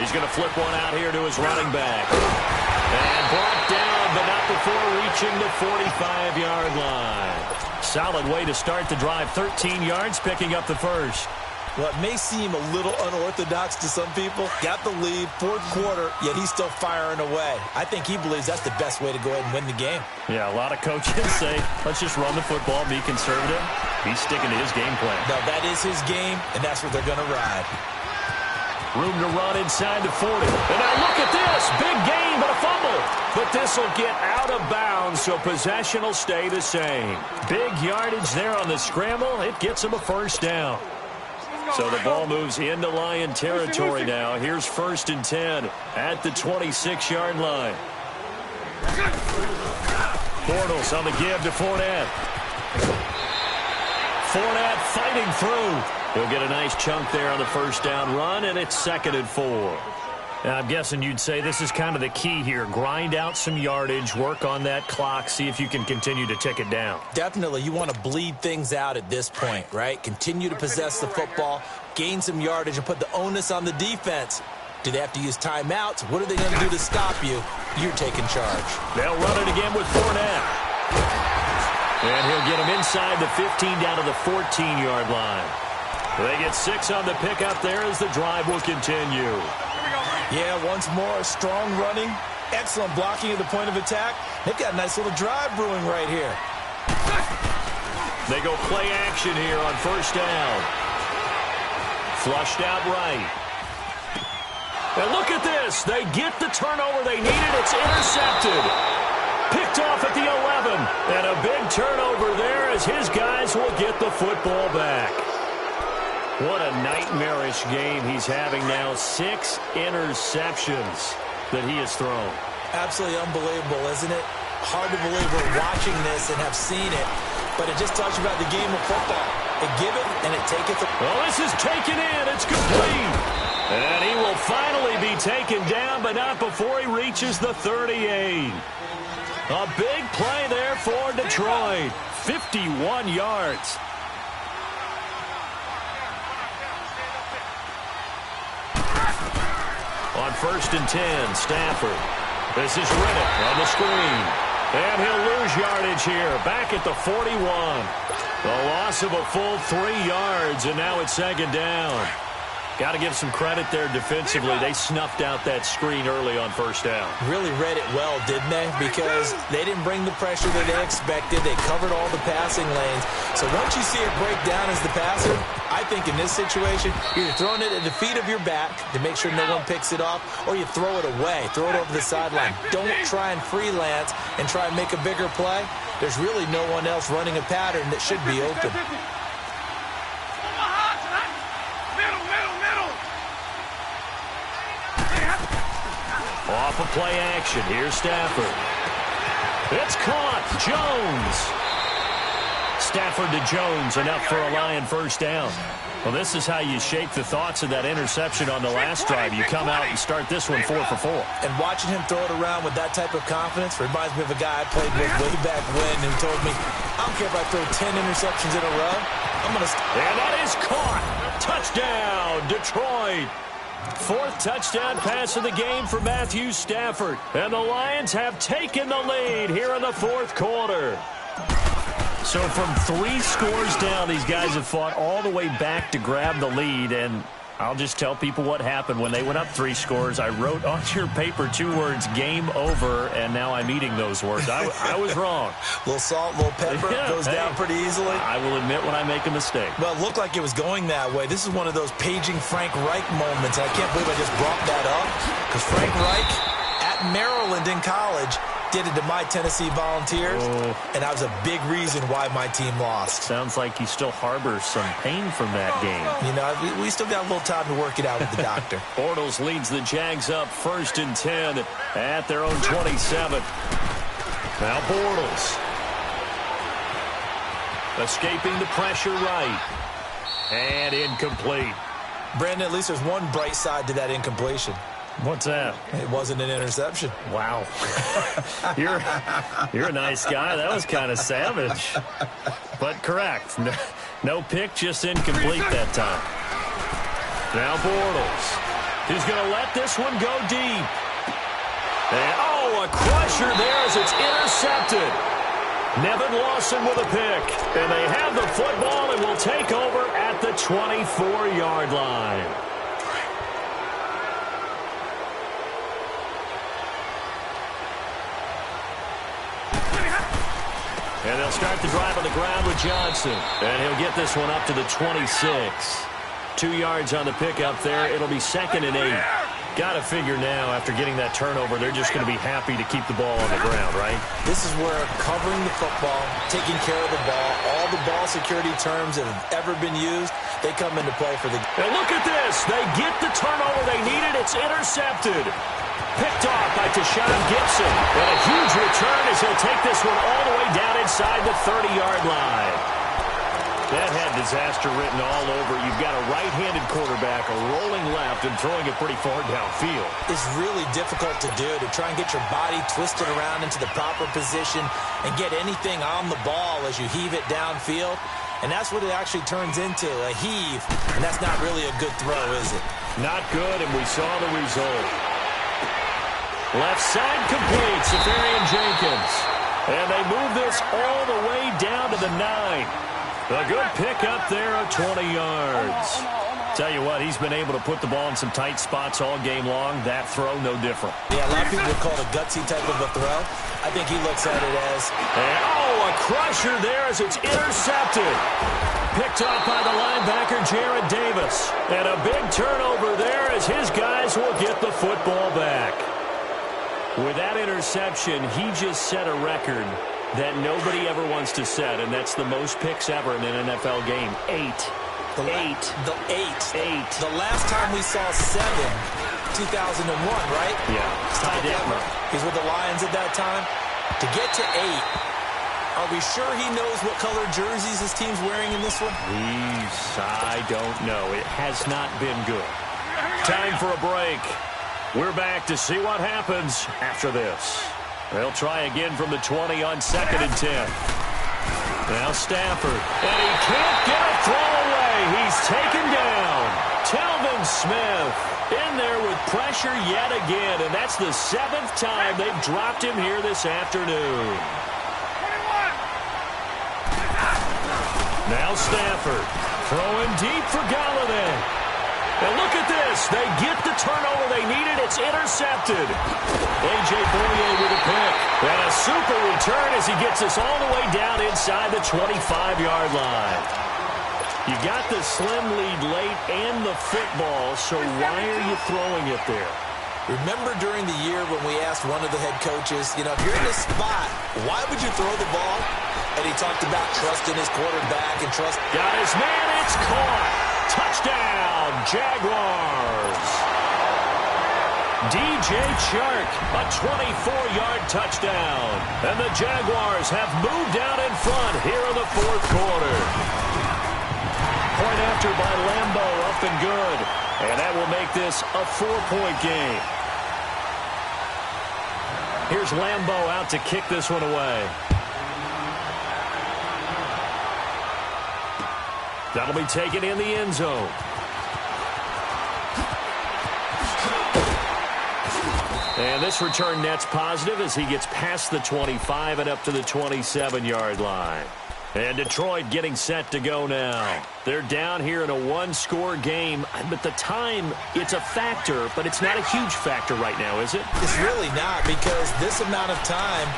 He's going to flip one out here to his running back. And brought down, but not before reaching the 45-yard line. Solid way to start the drive. 13 yards, picking up the first. Well, it may seem a little unorthodox to some people. Got the lead, fourth quarter, yet he's still firing away. I think he believes that's the best way to go ahead and win the game. Yeah, a lot of coaches say, let's just run the football, be conservative. He's sticking to his game plan. No, that is his game, and that's what they're going to ride. Room to run inside the 40. And now look at this. Big gain, but a fumble. But this will get out of bounds, so possession will stay the same. Big yardage there on the scramble. It gets him a first down. So the ball moves into Lion territory now. Here's 1st and 10 at the 26-yard line. Bortles on the give to Fournette. Fournette fighting through. He'll get a nice chunk there on the first down run, and it's 2nd and 4. Now, I'm guessing you'd say this is kind of the key here. Grind out some yardage, work on that clock, see if you can continue to tick it down. Definitely. You want to bleed things out at this point, right? Continue to possess the football, gain some yardage, and put the onus on the defense. Do they have to use timeouts? What are they going to do to stop you? You're taking charge. They'll run it again with Fournette. And he'll get him inside the 15 down to the 14-yard line. They get 6 on the pickup there as the drive will continue. Yeah, once more, strong running, excellent blocking at the point of attack. They've got a nice little drive brewing right here. They go play action here on first down. Flushed out right. And look at this. They get the turnover they needed. It's intercepted. Picked off at the 11. And a big turnover there as his guys will get the football back. What a nightmarish game he's having now. 6 interceptions that he has thrown. Absolutely unbelievable, isn't it? Hard to believe we're watching this and have seen it, but it just talks about the game of football. It give it and it take it. Well, this is taken in. It's complete. And he will finally be taken down, but not before he reaches the 38. A big play there for Detroit. 51 yards. On 1st and 10, Stafford. This is Riddick on the screen. And he'll lose yardage here. Back at the 41. The loss of a full 3 yards, and now it's 2nd down. Got to give some credit there defensively. They snuffed out that screen early on first down. Really read it well, didn't they? Because they didn't bring the pressure that they expected. They covered all the passing lanes. So once you see it break down as the passer, I think in this situation, you're either throwing it at the feet of your back to make sure no one picks it off, or you throw it away, throw it over the sideline. Don't try and freelance and try and make a bigger play. There's really no one else running a pattern that should be open. Off of play action. Here's Stafford. It's caught. Jones. Stafford to Jones. Enough for a Lion first down. Well, this is how you shake the thoughts of that interception on the last drive. You come out and start this one 4 for 4. And watching him throw it around with that type of confidence reminds me of a guy I played with way back when who told me, I don't care if I throw 10 interceptions in a row. I'm going to... And that is caught. Touchdown, Detroit. 4th touchdown pass of the game for Matthew Stafford. And the Lions have taken the lead here in the 4th quarter. So from 3 scores down, these guys have fought all the way back to grab the lead. And I'll just tell people what happened when they went up 3 scores. I wrote on your paper 2 words, game over, and now I'm eating those words. I was wrong. A little salt, a little pepper, goes down pretty easily. I will admit when I make a mistake. Well, it looked like it was going that way. This is one of those paging Frank Reich moments, and I can't believe I just brought that up, because Frank Reich at Maryland in college did it to my Tennessee Volunteers, and that was a big reason why my team lost. Sounds like you still harbor some pain from that game. You know, we still got a little time to work it out with the doctor. Bortles leads the Jags up 1st and 10 at their own 27. Now Bortles. Escaping the pressure right. And incomplete. Brandon, at least there's one bright side to that incompletion. What's that? It wasn't an interception. Wow. You're a nice guy. That was kind of savage. But correct. No pick, just incomplete that time. Now Bortles. He's going to let this one go deep. And, a crusher there as it's intercepted. Nevin Lawson with a pick. And they have the football and will take over at the 24-yard line. And they'll start the drive on the ground with Johnson. And he'll get this one up to the 26. 2 yards on the pickup there. It'll be 2nd and 8. Got to figure now, after getting that turnover, they're just going to be happy to keep the ball on the ground, right? This is where covering the football, taking care of the ball, all the ball security terms that have ever been used, they come into play for the... And look at this. They get the turnover they needed. It's intercepted. Picked off by Tashawn Gibson. And a huge return as he'll take this one all the way down inside the 30-yard line. That had disaster written all over. You've got a right-handed quarterback, a rolling left, and throwing it pretty far downfield. It's really difficult to do, to try and get your body twisted around into the proper position and get anything on the ball as you heave it downfield. And that's what it actually turns into, a heave. And that's not really a good throw, is it? Not good, and we saw the result. Left side complete, Safarian Jenkins. And they move this all the way down to the 9. A good pick up there of 20 yards. Tell you what, he's been able to put the ball in some tight spots all game long. That throw, no different. Yeah, a lot of people would call it a gutsy type of a throw. I think he looks at it as... And, a crusher there as it's intercepted. Picked off by the linebacker, Jared Davis. And a big turnover there as his guys will get the football back. With that interception, he just set a record that nobody ever wants to set, and that's the most picks ever in an NFL game. 8. The last time we saw 7, 2001, right? Yeah. Ty Detmer. He's with the Lions at that time. To get to 8, are we sure he knows what color jerseys his team's wearing in this one? I don't know. It has not been good. Time for a break. We're back to see what happens after this. They'll try again from the 20 on 2nd and 10. Now Stafford. And he can't get a throw away. He's taken down. Telvin Smith in there with pressure yet again. And that's the 7th time they've dropped him here this afternoon. Now Stafford. Throwing deep for Galladay. And look at this. They get the turnover they needed. It's intercepted. A.J. Boyer with a pick. And a super return as he gets us all the way down inside the 25-yard line. You got the slim lead late and the football, so why are you throwing it there? Remember during the year when we asked one of the head coaches, if you're in this spot, why would you throw the ball? And he talked about trusting his quarterback and trust. Got his man. It's caught. Touchdown, Jaguars. DJ Chark, a 24-yard touchdown. And the Jaguars have moved out in front here in the 4th quarter. Point after by Lambo, up and good. And that will make this a 4-point game. Here's Lambo out to kick this one away. That'll be taken in the end zone. And this return net's positive as he gets past the 25 and up to the 27-yard line. And Detroit getting set to go now. They're down here in a 1-score game. But the time, it's a factor, but it's not a huge factor right now, is it? It's really not, because this amount of time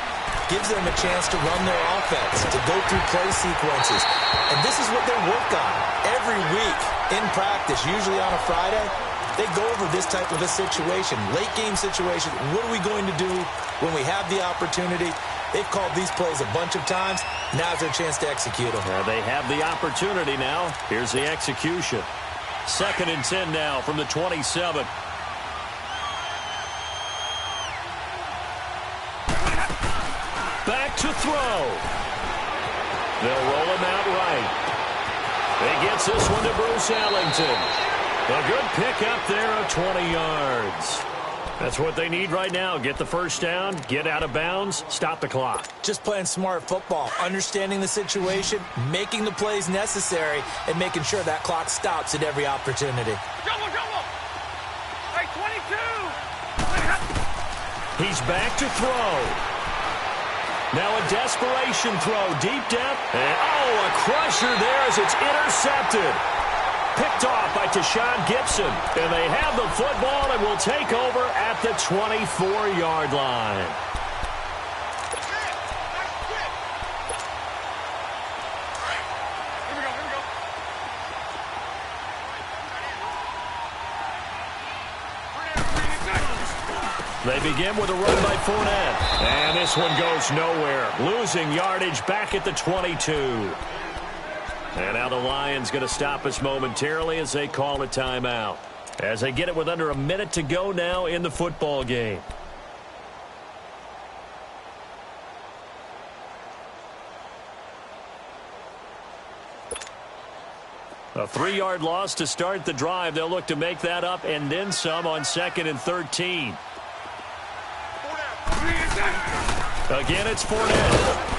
gives them a chance to run their offense, to go through play sequences. And this is what they work on every week in practice, usually on a Friday. They go over this type of a situation, late game situation. What are we going to do when we have the opportunity? They've called these plays a bunch of times. Now's their chance to execute them. They have the opportunity now. Here's the execution. 2nd and 10 now from the 27. Back to throw. They'll roll him out right. He gets this one to Bruce Ellington. A good pick up there of 20 yards. That's what they need right now. Get the first down, get out of bounds, stop the clock. Just playing smart football, understanding the situation, making the plays necessary, and making sure that clock stops at every opportunity. Jumbo! Hey, 22! He's back to throw. Now a desperation throw, deep depth. And, a crusher there as it's intercepted. Picked off by Tashawn Gibson. And they have the football and will take over at the 24-yard line. They begin with a run by Fournette. And this one goes nowhere. Losing yardage back at the 22. And now the Lions going to stop us momentarily as they call a timeout. As they get it with under a minute to go now in the football game. A 3-yard loss to start the drive. They'll look to make that up and then some on 2nd and 13. Again, it's Fournette.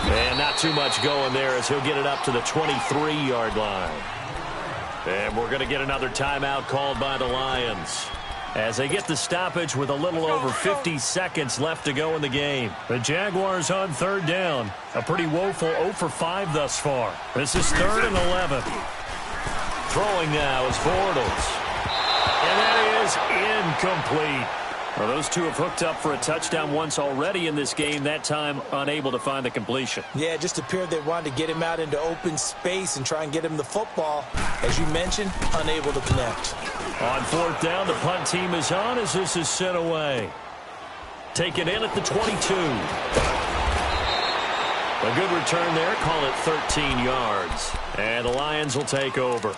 And not too much going there as he'll get it up to the 23-yard line. And we're going to get another timeout called by the Lions as they get the stoppage with a little over 50 seconds left to go in the game. The Jaguars on 3rd down. A pretty woeful 0 for 5 thus far. This is 3rd and 11. Throwing now is Bortles. And that is incomplete. Well, those two have hooked up for a touchdown once already in this game, that time unable to find the completion. Yeah, it just appeared they wanted to get him out into open space and try and get him the football. As you mentioned, unable to connect. On 4th down, the punt team is on as this is sent away. Taken in at the 22. A good return there, call it 13 yards. And the Lions will take over.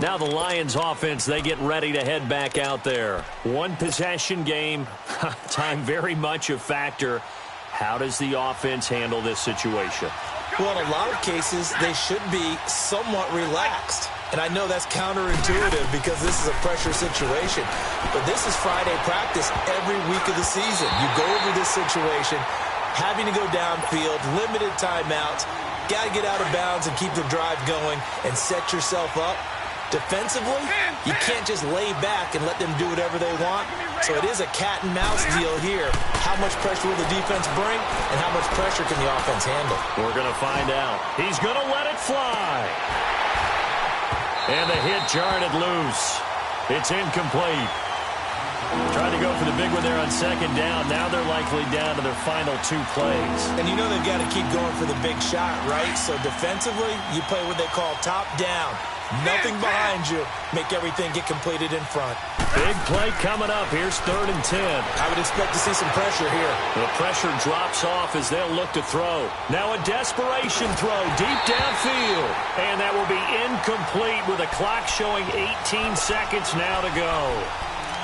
Now the Lions offense, they get ready to head back out there. One possession game, time very much a factor. How does the offense handle this situation? Well, in a lot of cases, they should be somewhat relaxed. And I know that's counterintuitive because this is a pressure situation. But this is Friday practice every week of the season. You go over this situation, having to go downfield, limited timeouts, got to get out of bounds and keep the drive going and set yourself up. Defensively, you can't just lay back and let them do whatever they want. So it is a cat and mouse deal here. How much pressure will the defense bring, and how much pressure can the offense handle? We're going to find out. He's going to let it fly. And the hit jarred it loose. It's incomplete. Trying to go for the big one there on 2nd down. Now they're likely down to their final 2 plays. And you know they've got to keep going for the big shot, right? So defensively, you play what they call top down. Nothing behind you. Make everything get completed in front. Big play coming up. Here's 3rd and 10. I would expect to see some pressure here. The pressure drops off as they'll look to throw. Now a desperation throw deep downfield. And that will be incomplete with a clock showing 18 seconds now to go.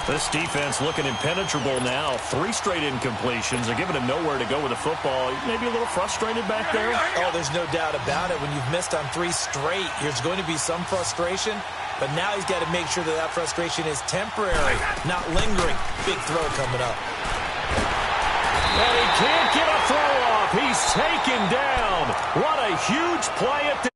This defense looking impenetrable now. 3 straight incompletions. They're giving him nowhere to go with the football. Maybe a little frustrated back there. Oh, there's no doubt about it. When you've missed on 3 straight, there's going to be some frustration. But now he's got to make sure that that frustration is temporary, not lingering. Big throw coming up. And he can't get a throw off. He's taken down. What a huge play at